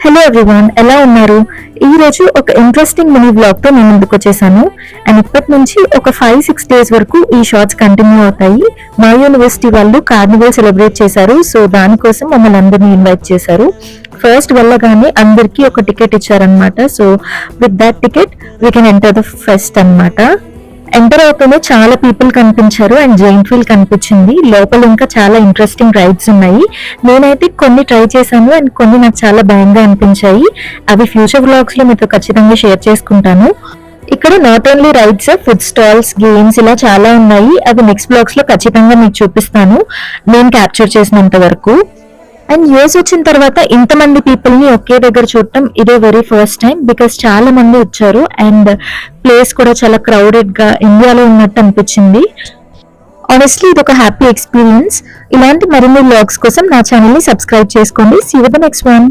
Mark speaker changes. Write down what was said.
Speaker 1: Hello everyone, ఎలా ఉన్నారు? ఈ రోజు ఒక ఇంట్రెస్టింగ్ మినీ వ్లాగ్ తో నేను ముందుకు వచ్చేసాను. అండ్ ఇప్పటి నుంచి ఒక 5-6 డేస్ వరకు ఈ షార్ట్స్ కంటిన్యూ అవుతాయి. మా యూనివర్సిటీ వాళ్ళు కార్నివల్ సెలబ్రేట్ చేశారు, సో దానికోసం మమ్మల్ని అందరినీ ఇన్వైట్ చేశారు. ఫస్ట్ వెళ్ళగానే అందరికీ ఒక టికెట్ ఇచ్చారనమాట. So with that ticket we can enter the pest అనమాట. ఎంటర్ అవుతూనే చాలా పీపుల్ కనిపించారు అండ్ జైంట్ వీల్ కనిపించింది. లోపల ఇంకా చాలా ఇంట్రెస్టింగ్ రైడ్స్ ఉన్నాయి. నేనైతే కొన్ని ట్రై చేశాను అండ్ కొన్ని నాకు చాలా భయంగా అనిపించాయి. అవి ఫ్యూచర్ వ్లాగ్స్ లో మీతో ఖచ్చితంగా షేర్ చేసుకుంటాను. ఇక్కడ not only rides, food stalls, games ఇలా చాలా ఉన్నాయి. అవి నెక్స్ట్ బ్లాగ్స్ లో ఖచ్చితంగా మీకు చూపిస్తాను, నేను క్యాప్చర్ చేసినంత వరకు. అండ్ యూఎస్ వచ్చిన తర్వాత ఇంతమంది పీపుల్ ని ఒకే దగ్గర చూడటం ఇదే వెరీ ఫస్ట్ టైం, బికాస్ చాలా మంది వచ్చారు అండ్ ప్లేస్ కూడా చాలా క్రౌడెడ్ గా ఇండియాలో ఉన్నట్టు అనిపించింది. ఆనెస్ట్లీ ఇది ఒక హ్యాపీ ఎక్స్పీరియన్స్. ఇలాంటి మరిన్ని వ్లాగ్స్ కోసం నా ఛానల్ ని సబ్స్క్రైబ్ చేసుకోండి. See you with the next one.